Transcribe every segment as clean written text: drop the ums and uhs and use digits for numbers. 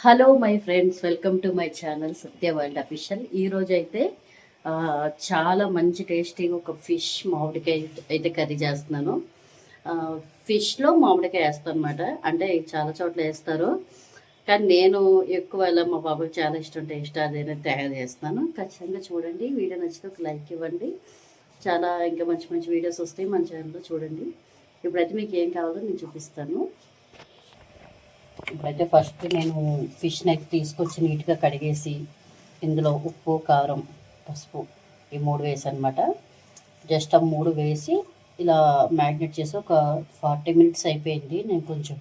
Hello my friends, welcome to my channel Satya world official. ఈరోజు అయితే చాలా మంచి టేస్టీగా ఒక ఫిష్ మామిడికాయ అయితే కర్రీ చేస్తున్నాను. ఫిష్లో మామిడికాయ వేస్తాను అనమాట. అంటే చాలా చోట్ల వేస్తారు, కానీ నేను ఎక్కువ ఇలా మా బాబాకి చాలా ఇష్టం టేస్ట్ అదేనే తయారు చేస్తున్నాను. ఖచ్చితంగా చూడండి. వీడియో నచ్చితే ఒక లైక్ ఇవ్వండి. చాలా ఇంకా మంచి మంచి వీడియోస్ వస్తాయి మన ఛానల్లో, చూడండి. ఇప్పుడైతే మీకు ఏం కావాలో నేను చూపిస్తాను. ఇప్పుడైతే ఫస్ట్ నేను ఫిష్ని అయితే తీసుకొచ్చి నీట్గా కడిగేసి ఇందులో ఉప్పు, కారం, పసుపు ఈ 3 వేసి అనమాట. జస్ట్ ఆ 3 వేసి ఇలా మ్యాగ్నేట్ చేసి ఒక 40 మినిట్స్ అయిపోయింది. నేను కొంచెం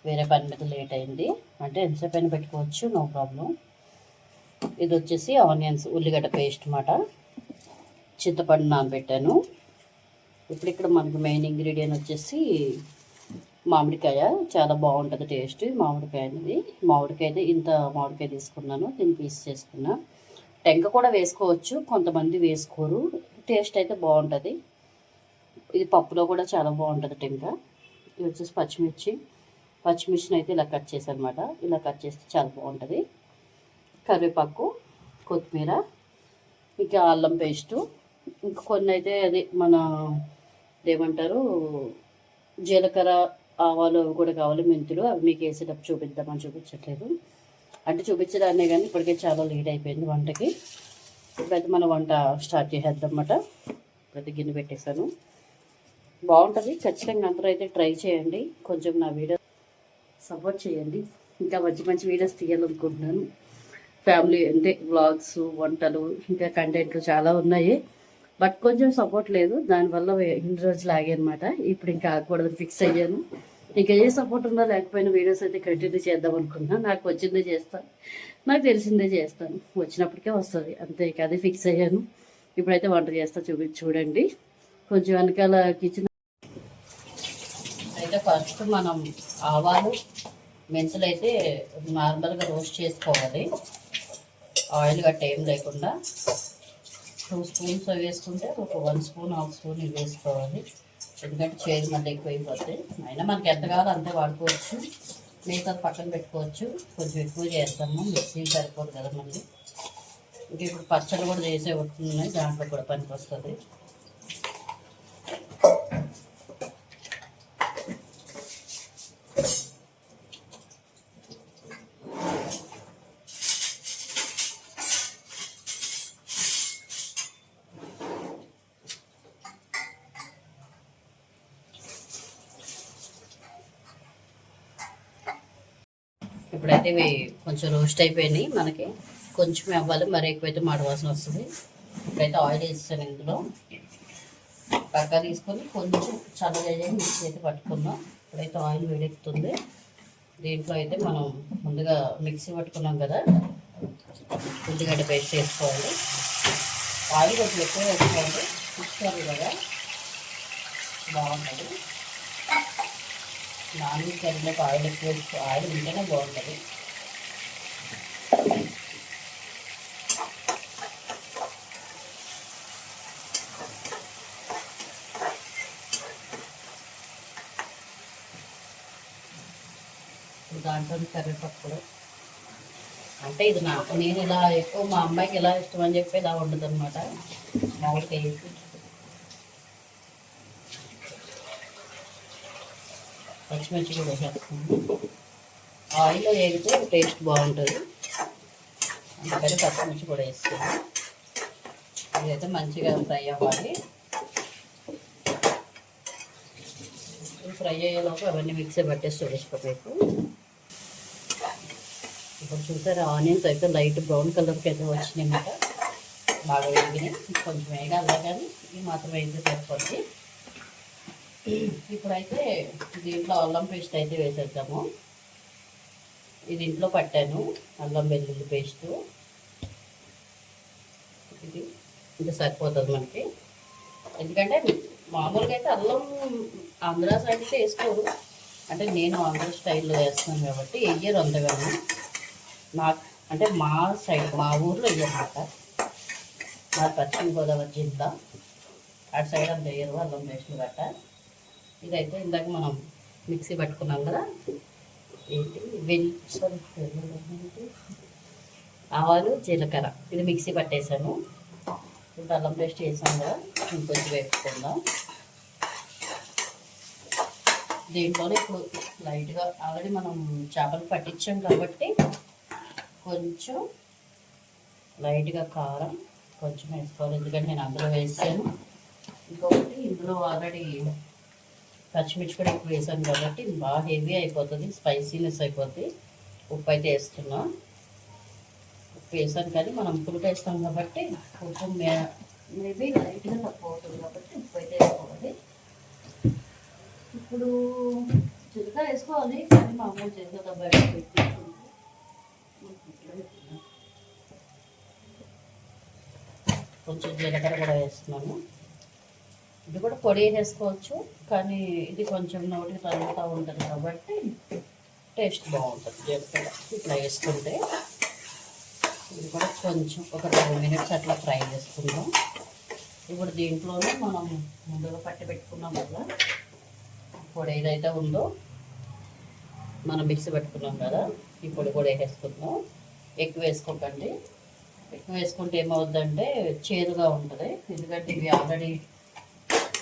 వేరే పని మీద లేట్ అయింది, అంటే ఎంతసేపు అయినా పెట్టుకోవచ్చు, నో ప్రాబ్లం. ఇది వచ్చేసి ఆనియన్స్, ఉల్లిగడ్డ పేస్ట్ అన్నమాట. చింతపండు నానబెట్టాను. ఇప్పుడు ఇక్కడ మనకు మెయిన్ ఇంగ్రీడియంట్ వచ్చేసి మామిడికాయ. చాలా బాగుంటుంది టేస్ట్ మామిడికాయ అనేది. మామిడికాయ అయితే ఇంత మామిడికాయ తీసుకున్నాను, దీన్ని పీస్ చేసుకున్నా. టెంక కూడా వేసుకోవచ్చు, కొంతమంది వేసుకోరు. టేస్ట్ అయితే బాగుంటుంది. ఇది పప్పులో కూడా చాలా బాగుంటుంది టెంక. ఇది వచ్చేసి పచ్చిమిర్చిని అయితే ఇలా కట్ చేసి అనమాట. ఇలా కట్ చేస్తే చాలా బాగుంటుంది. కరివేపాకు, కొత్తిమీర, ఇంకా అల్లం పేస్టు, ఇంకా కొన్ని అయితే అది మన ఏమంటారు జీలకర్ర, ఆవాలు అవి కూడా కావాలి, మెంతులు. అవి మీకు వేసేటప్పుడు చూపిద్దామని చూపించట్లేదు, అంటే చూపించడానే కానీ ఇప్పటికే చాలా లేట్ అయిపోయింది వంటకి. ఇప్పుడైతే మన వంట స్టార్ట్ చేసేద్దాం అన్నమాట. ఇప్పుడైతే గిన్నె పెట్టేశాను. బాగుంటుంది, ఖచ్చితంగా అందరూ అయితే ట్రై చేయండి. కొంచెం నా వీడియో సపోర్ట్ చేయండి. ఇంకా మంచి మంచి వీడియోస్ తీయాలనుకుంటున్నాను. ఫ్యామిలీ అంటే వ్లాగ్స్, వంటలు, ఇంకా కంటెంట్లు చాలా ఉన్నాయి. బట్ కొంచెం సపోర్ట్ లేదు, దానివల్ల ఇన్ని రోజులు ఆగాయి అనమాట. ఇప్పుడు ఇంకా ఆగకూడదని ఫిక్స్ అయ్యాను. ఇంకా ఏ సపోర్ట్ ఉన్నా లేకపోయినా వీడియోస్ అయితే కంటిన్యూ చేద్దాం అనుకున్నా. నాకు వచ్చిందే చేస్తాను, నాకు తెలిసిందే చేస్తాను, వచ్చినప్పటికే వస్తుంది అంతే. ఇక అదే ఫిక్స్ అయ్యాను. ఇప్పుడైతే వంట చేస్తా, చూడండి. కొంచెం వెనకాల కిచెన్ అయితే ఫస్ట్ మనం ఆవాలు, మెంతులు అయితే నార్మల్గా రోస్ట్ చేసుకోవాలి, ఆయిల్ గట్ట ఏం లేకుండా. 2 స్పూన్స్ వేసుకుంటే ఒక 1 స్పూన్, 1/2 స్పూన్ ఇవి వేసుకోవాలి. ఎందుకంటే చేదు మళ్ళీ ఎక్కువ అయిపోతాయి. అయినా మనకి ఎంత కావాలో అంతే వాడుకోవచ్చు, మిగతా పక్కన పెట్టుకోవచ్చు. కొంచెం ఎక్కువ చేస్తాము, మిక్సీ సరిపోదు కదా మళ్ళీ. ఇంకా ఇప్పుడు పచ్చళ్ళు కూడా చేసే ఉన్నాయి, దాంట్లో కూడా పనికి వస్తుంది. ఇప్పుడైతే ఇవి కొంచెం రోస్ట్ అయిపోయినాయి. మనకి కొంచెం అవ్వాలి, మరి ఎక్కువైతే మాడవాసన వస్తుంది. ఇప్పుడైతే ఆయిల్ వేస్తాను ఇందులో. పక్క తీసుకొని కొంచెం చల్లగా మిక్సీ అయితే పట్టుకున్నాం. ఇప్పుడైతే ఆయిల్ వేడెక్కుతుంది. దీంట్లో అయితే మనం ముందుగా మిక్సీ పట్టుకున్నాం కదా, ఉల్లిగడ్డ పేస్ట్ వేసుకోవాలి. ఆయిల్ కొంచెం ఎక్కువ వేసుకోవాలి, ఇస్తారు కదా, బాగుంటుంది. నాన్ వెజ్ కర్రీలోకి ఆయిల్ ఎక్కువ వేసుకో, ఆయిల్ ఉంటేనే బాగుంటుంది. దాంట్లో కరివేపాకు కూడా, అంటే ఇది నేను ఇలా ఎక్కువ మా అమ్మాయికి ఎలా ఇష్టం అని చెప్పి ఇలా వండుతుంది అనమాట. మామిడికాయ పచ్చిమిర్చి కూడా వేసేస్తాను. ఆయిల్లో వేగితే టేస్ట్ బాగుంటుంది, అందుకని పచ్చిమిర్చి కూడా వేస్తాను. ఇదైతే మంచిగా ఫ్రై అవ్వాలి. ఫ్రై అయ్యేలోపు అవన్నీ మిక్సీ పట్టేసి చూపించుకోಬೇಕು. ఇప్పుడు చూసారా, ఆనియన్స్ అయితే లైట్ బ్రౌన్ కలర్కి అయితే వచ్చినాయి అన్నమాట, బాగా వేగినాయి. కొంచెం వేగాలి, కానీ ఇవి మాత్రం వేగితే సరిపోద్ది. ఇప్పుడైతే దీంట్లో అల్లం పేస్ట్ అయితే వేసేద్దాము. ఇది ఇంట్లో పట్టాను, అల్లం వెల్లుల్లి పేస్టు. ఇది సరిపోతుంది మనకి. ఎందుకంటే మామూలుగా అయితే అల్లం ఆంధ్ర సైడ్ అయితే వేసుకోరు, అంటే నేను ఆంధ్ర స్టైల్లో వేస్తున్నాను కాబట్టి వెయ్యరు అంతగాను. నాకు అంటే మా సైడ్, మా ఊర్లో వెయ్యరన్నమాట. మా పశ్చిమ గోదావరి జిల్లా అటు సైడ్ అంత వేయరు అల్లం పేస్టులు గట్ట. ఇదైతే ఇందాక మనం మిక్సీ పట్టుకున్నాం కదా, ఏంటి సారీ ఆవాలు జీలకర్ర ఇది మిక్సీ పట్టేసాను. ఇప్పుడు అల్లం పేస్ట్ వేసాం కదా, ఇంకొంచెం వేపుకుందాం. దీంట్లోనే ఇప్పుడు లైట్గా ఆల్రెడీ మనం చేపలు పట్టించాం కాబట్టి కొంచెం లైట్గా కారం కొంచెం వేసుకోవాలి, ఎందుకంటే నేను అందులో వేసాను. ఇంకొకటి ఇందులో ఆల్రెడీ పచ్చిమిర్చి కూడా ఎక్కువ వేసాను కాబట్టి బాగా హెవీ అయిపోతుంది, స్పైసీనెస్ అయిపోతుంది. ఉప్పు అయితే వేస్తున్నా, ఉప్పు వేసాను కానీ మనం పులుపు వేస్తాం కాబట్టి ఉప్పు మేబీ లైట్గా తక్కువ అవుతుంది కాబట్టి ఉప్పు అయితే వేసుకోవాలి. ఇప్పుడు జీలకర్ర వేసుకోవాలి కానీ మామూలు జీలకర్ర బయట పెట్టి కొంచెం జీలకర్ర కూడా వేస్తున్నాను. ఇది కూడా పొడి వేసుకోవచ్చు కానీ ఇది కొంచెం నోటికి తగులుతూ ఉంటుంది కాబట్టి టేస్ట్ బాగుంటుంది జీలకర్ర ఇట్లా వేసుకుంటే. ఇది కూడా కొంచెం ఒక 2 మినిట్స్ అట్లా ఫ్రై చేసుకుందాం. ఇప్పుడు దీంట్లోనే మనం ముందుగా పట్టి పెట్టుకున్నాం కదా పొడి ఏదైతే ఉందో మనం మిక్సీ పెట్టుకున్నాం కదా, ఈ పొడి కూడా వేసేసుకుందాం. ఎక్కువ వేసుకోకండి, ఎక్కువ వేసుకుంటే ఏమవుద్దంటే చేదుగా ఉంటుంది. ఎందుకంటే ఇవి ఆల్రెడీ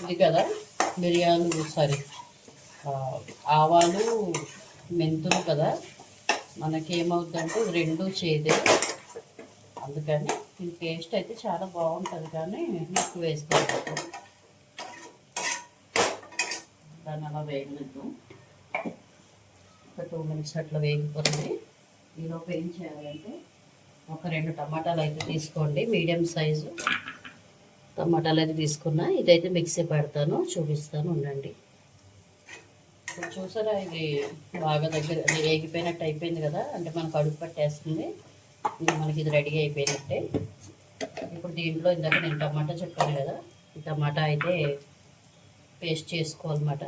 ఇది కదా మిరియాలు ఆవాలు మెంతులు కదా, మనకి ఏమవుద్దంటే రెండు చేదే. అందుకని ఈ టేస్ట్ అయితే చాలా బాగుంటుంది కానీ ఎక్కువ వేసుకోవచ్చు. దాన్ని అలా వేయలేదు, ఒక 2 మినిట్స్ అట్లా వేగిపోతుంది. ఈలోపు ఏం చేయాలంటే ఒక 2 టమాటాలు అయితే తీసుకోండి, మీడియం సైజు టమాటాలు అయితే తీసుకున్నా. ఇదైతే మిక్సీ పెడతాను, చూపిస్తాను ఉండండి. చూసారా ఇది బాగా దగ్గర వేగిపోయినట్టు అయిపోయింది కదా, అంటే మనకు అడుగు పట్టేస్తుంది. ఇది మనకి ఇది రెడీ అయిపోయినట్టే. ఇప్పుడు దీంట్లో ఇందాక నేను టమాటా చెప్పాను కదా, ఈ టమాటా అయితే పేస్ట్ చేసుకోవాలన్నమాట.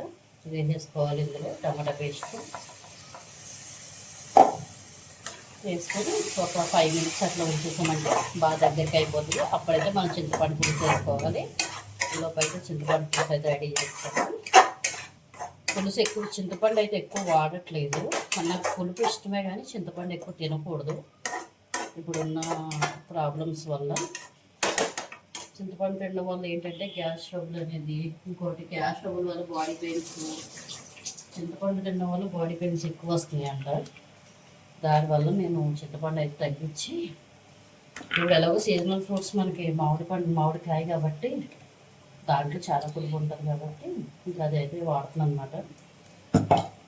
ఇది వేసేసుకోవాలి ఇందులో టమాటా పేస్ట్ వేసుకొని ఒక 5 మినిట్స్ అట్లా ఉంచేసామంటే బాగా దగ్గరికి అయిపోతుంది. అప్పుడైతే మనం చింతపండు పులుసు వేసుకోవాలి. ఈలోపు అయితే చింతపండు పులుసు అయితే రెడీ చేసుకోవాలి. పులుసు ఎక్కువ చింతపండు అయితే ఎక్కువ వాడట్లేదు, నాకు పులుపు ఇష్టమే కానీ చింతపండు ఎక్కువ తినకూడదు ఇప్పుడున్న ప్రాబ్లమ్స్ వల్ల. చింతపండు తినడం వల్ల ఏంటంటే గ్యాస్ ట్రబుల్ అనేది, ఇంకోటి గ్యాస్ ట్రబుల్ వల్ల బాడీ పెయిన్స్, చింతపండు తినడం వల్ల బాడీ పెయిన్స్ ఎక్కువ వస్తున్నాయి అంట. దానివల్ల నేను చింతపండు అయితే తగ్గించి, ఇప్పుడు ఎలాగో సీజనల్ ఫ్రూట్స్ మనకి మామిడికాయ కాబట్టి దాంట్లో చాలా పులుపు ఉంటుంది కాబట్టి ఇంకా అది అయితే వాడుతున్నాను అనమాట.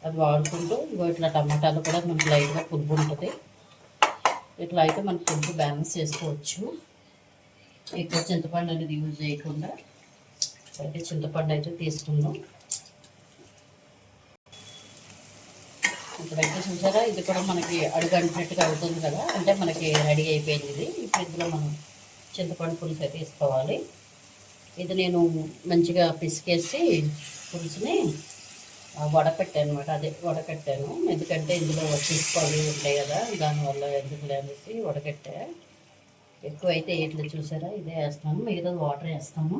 అది వాడుకుంటూ ఇట్లా టమాటాలు కూడా మనకి లైట్గా పులుపు ఉంటుంది. ఇట్లా అయితే మనకి పులుపు బ్యాలెన్స్ చేసుకోవచ్చు, ఎక్కువ చింతపండు అనేది యూజ్ చేయకుండా. అయితే చింతపండు అయితే తీసుకుందాం. ఇప్పుడైతే చూసారా ఇది కూడా మనకి అడుగంటినట్టుగా అవుతుంది కదా, అంటే మనకి రెడీ అయిపోయింది ఇది. ఇప్పుడు ఇందులో మనం చింతపండు పులుసు అయితే వేసుకోవాలి. ఇది నేను మంచిగా పిసికేసి పులుసుని వడకట్టాను అనమాట, అదే వడకట్టాను. ఎందుకంటే ఇందులో పిసుకొని ఉంటాయి కదా, దానివల్ల ఎందుకు అనేసి వడకట్టా. ఎక్కువ అయితే ఇట్లా చూసారా ఇదే వేస్తాము, మిగతా వాటర్ వేస్తాము.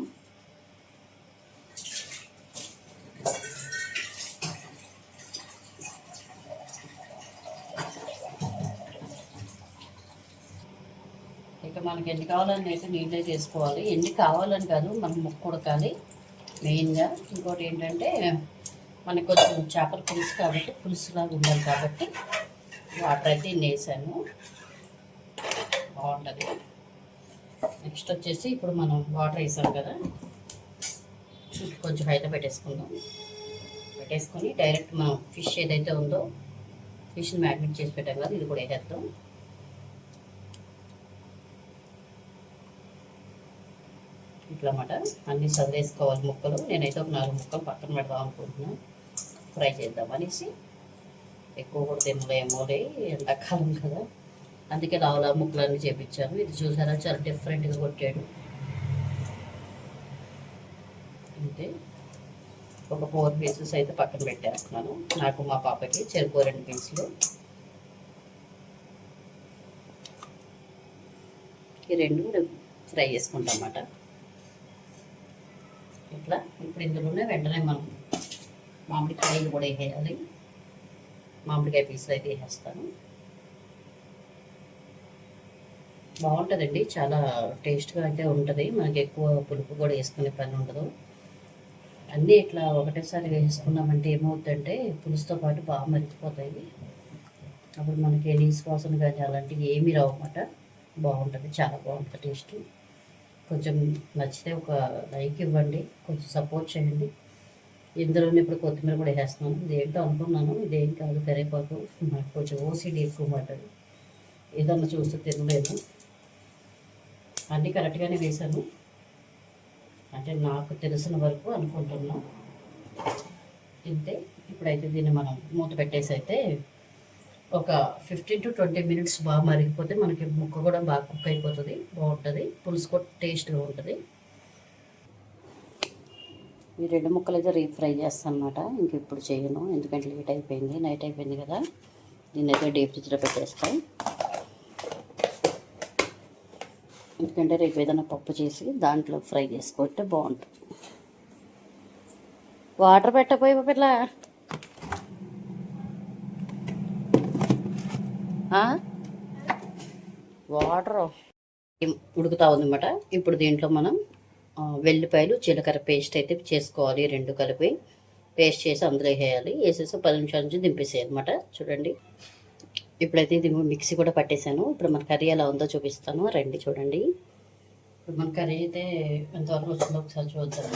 ఇక మనకి ఎన్ని కావాలని అయితే నీళ్ళే చేసుకోవాలి. ఎన్ని కావాలని కాదు, మనం ముక్క ఉడకాలి మెయిన్గా. ఇంకోటి ఏంటంటే మనకి కొంచెం చేపల పులుసు కాబట్టి పులుసులాగా ఉండాలి కాబట్టి వాటర్ అయితే ఇన్ని వేసాను, బాగుంటుంది. నెక్స్ట్ వచ్చేసి ఇప్పుడు మనం వాటర్ వేసాం కదా, కొంచెం హైలో పెట్టేసుకొని డైరెక్ట్ మనం ఫిష్ ఏదైతే ఉందో ఫిష్ని మ్యారినేట్ చేసి పెట్టాం కదా, ఇది కూడా వేసేద్దాం. ఇట్లా అన్నమాట అన్నీ సదిరేసుకోవాలి ముక్కలు. నేనైతే ఒక 4 ముక్కలు పక్కన పెడదాం అనుకుంటున్నాను, ఫ్రై చేద్దాం అనేసి. ఎక్కువ కూడా తినలేమోలే, ఎండాకాలం కదా, అందుకే లావులా ముక్కలన్నీ చేపించాను. ఇది చూసారా చాలా డిఫరెంట్గా కొట్టాడు. అంటే ఒక 4 పీసెస్ అయితే పక్కన పెట్టేస్తున్నాను, నాకు మా పాపకి చెరుకు 2 పీసులు. ఈ 2 ఫ్రై చేసుకుంటాం అన్నమాట ఇట్లా. ఇప్పుడు ఇందులోనే వెంటనే మనం మామిడికాయలు కూడా వేయాలి. మామిడికాయ పీసులు అయితే వేసేస్తాను. బాగుంటుందండి, చాలా టేస్ట్గా అయితే ఉంటుంది. మనకి ఎక్కువ పులుపు కూడా వేసుకునే పని ఉండదు. అన్నీ ఇట్లా ఒకటేసారి వేసుకున్నామంటే ఏమవుతుందంటే పులుసుతో పాటు బాగా మరిచిపోతాయి. అప్పుడు మనకి నీసు వాసన కానీ అలాంటివి ఏమీ రావన్నమాట. బాగుంటుంది, చాలా బాగుంటుంది టేస్ట్. కొంచెం నచ్చితే ఒక లైక్ ఇవ్వండి, కొంచెం సపోర్ట్ చేయండి. ఇందులోనే ఇప్పుడు కొత్తిమీర కూడా వేస్తున్నాను. ఇదేంటో అనుకున్నాను, ఇదేం కాదు కరివేపాకు. నాకు కొంచెం ఓసిడి ఎక్కువ మాట, ఏదన్నా చూస్తే తినలేను. అన్నీ కరెక్ట్గానే వేశాను అంటే నాకు తెలిసిన వరకు అనుకుంటున్నా. ఇంతే. ఇప్పుడైతే దీన్ని మనం మూత పెట్టేసి అయితే ఒక 15 to 20 minutes బాగా మరిగిపోతే మనకి ముక్క కూడా బాగా కుక్ అయిపోతుంది, బాగుంటుంది, పులుసు కూడా టేస్ట్గా ఉంటుంది. ఈ 2 ముక్కలు అయితే రీఫ్రై చేస్తాను అనమాట. ఇంక ఇప్పుడు చేయను, ఎందుకంటే లేట్ అయిపోయింది, నైట్ అయిపోయింది కదా. దీన్ని అయితే డీప్ ఫ్రిడ్జ్లో పెట్టేస్తాను. ఎందుకంటే రేపు ఏదైనా పప్పు చేసి దాంట్లో ఫ్రై చేసుకుంటే బాగుంటుంది. వాటర్ పెట్టపోయి పిల్ల, వాటర్ ఉడుకుతా ఉందన్నమాట. ఇప్పుడు దీంట్లో మనం వెల్లిపాయలు జీలకర్ర పేస్ట్ అయితే చేసుకోవాలి. 2 కలిపి పేస్ట్ చేసి అందులో వేయాలి. వేసేసి 10 నిమిషాల నుంచి దింపేసేయాలి అనమాట. చూడండి, ఇప్పుడైతే ఇది మిక్సీ కూడా పట్టేశాను. ఇప్పుడు మన కర్రీ ఎలా ఉందో చూపిస్తాను, రండి చూడండి. ఇప్పుడు మన కర్రీ అయితే ఎంతవరకు వచ్చిందో ఒకసారి చూద్దాం.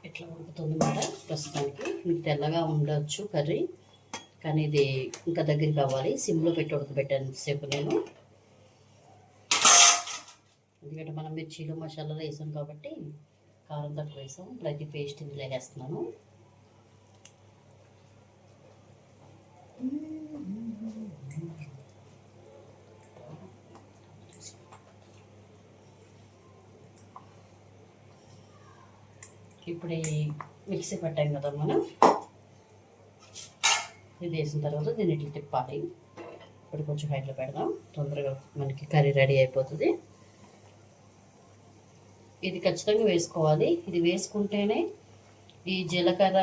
ఇట్లా ఉడుకుతుంది అన్నమాట. ప్రస్తుతానికి మీకు తెల్లగా ఉండొచ్చు కర్రీ, కానీ ఇది ఇంకా దగ్గరికి అవ్వాలి. సిమ్లో పెట్టి ఉడకబెట్టాను సేపు నేను, ఎందుకంటే మనం మిర్చీలు మసాలాలు వేసాం కాబట్టి కారం తక్కువ వేసాం. ఇప్పుడైతే పేస్ట్ ఇందులో వేస్తున్నాను. ఇప్పుడు మిక్సీ పట్టాం కదా మనం, ఇది వేసిన తర్వాత దీన్ని ఇట్లా తిప్పాలి. ఇప్పుడు కొంచెం హైట్లో పెడదాం, తొందరగా మనకి కర్రీ రెడీ అయిపోతుంది. ఇది ఖచ్చితంగా వేసుకోవాలి. ఇది వేసుకుంటేనే ఈ జీలకర్ర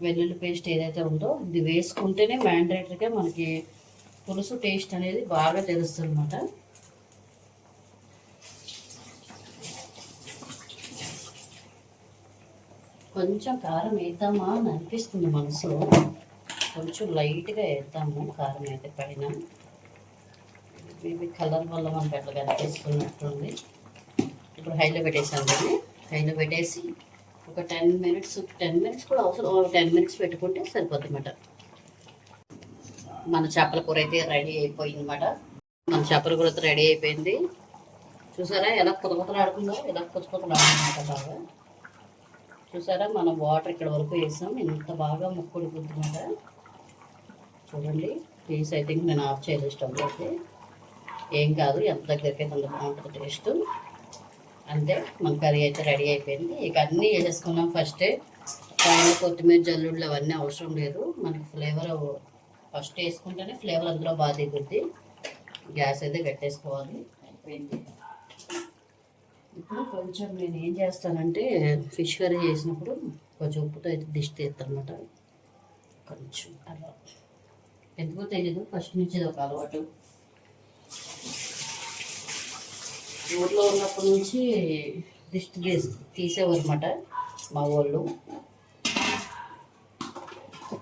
వెల్లుల్లి పేస్ట్ ఏదైతే ఉందో ఇది వేసుకుంటేనే మ్యాండేటరీగా మనకి పులుసు టేస్ట్ అనేది బాగా తెలుస్తుంది అన్నమాట. కొంచెం కారం వేద్దామా అని అనిపిస్తుంది మనసులో, కొంచెం లైట్గా వేద్దాము కారం అయితే పైన. మేబీ కలర్ వల్ల మనకి అట్లా కనిపిస్తున్నట్టుంది. ఇప్పుడు హైలో పెట్టేసాను దాన్ని. హైలో పెట్టేసి ఒక 10 minutes కూడా అవసరం, 10 minutes పెట్టుకుంటే సరిపోతుంది అన్నమాట. మన చేపల కూర అయితే రెడీ అయిపోయింది అన్నమాట. మన చేపల కూర అయితే రెడీ అయిపోయింది. చూసారా ఎలా ఆడుకుందో, ఎలా ఆడుకుందన్నమాట బాగా. చూసారా, మనం వాటర్ ఇక్కడ వరకు వేసాం, ఎంత బాగా ముక్కుడుకుంటున్నమాట. చూడండి, పీస్ అయితే నేను ఆఫ్ చేయలేదు స్టవ్ అయితే. ఏం కాదు, ఎంత దగ్గరికి అయితే అంత బాగుంటుంది టేస్ట్. అంతే, మన కర్రీ అయితే రెడీ అయిపోయింది. ఇక అన్నీ వేసేసుకున్నాం ఫస్టే. పైన కొత్తిమీర జల్లుళ్ళు అవన్నీ అవసరం లేదు. మనకి ఫ్లేవర్ ఫస్ట్ వేసుకుంటేనే ఫ్లేవర్ అందులో బాగా దిగుద్ది. గ్యాస్ అయితే కట్టేసుకోవాలి. అయిపోయింది. ఇప్పుడు కొంచెం నేను ఏం చేస్తానంటే ఫిష్ కర్రీ చేసినప్పుడు కొంచెం ఉప్పుతో అయితే డిష్ తీస్తాను అనమాట. కొంచెం అలా ఎందుకో తెలీదు, ఫస్ట్ నుంచి ఇది ఒక అలవాటు. ఊర్లో ఉన్నప్పటి నుంచి దిష్టి తీసేవారు అనమాట మా వాళ్ళు,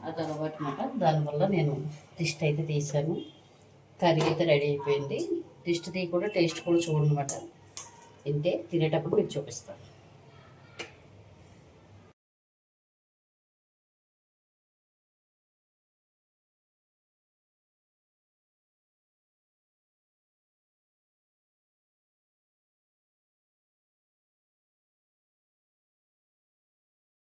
అది అలవాటు అనమాట. దానివల్ల నేను దిష్టి అయితే తీసాను. కర్రీ అయితే రెడీ అయిపోయింది. దిష్టి తీయకుండా టేస్ట్ కూడా చూడనమాట. ఇంతే, తినేటప్పుడు మీకు చూపిస్తాను.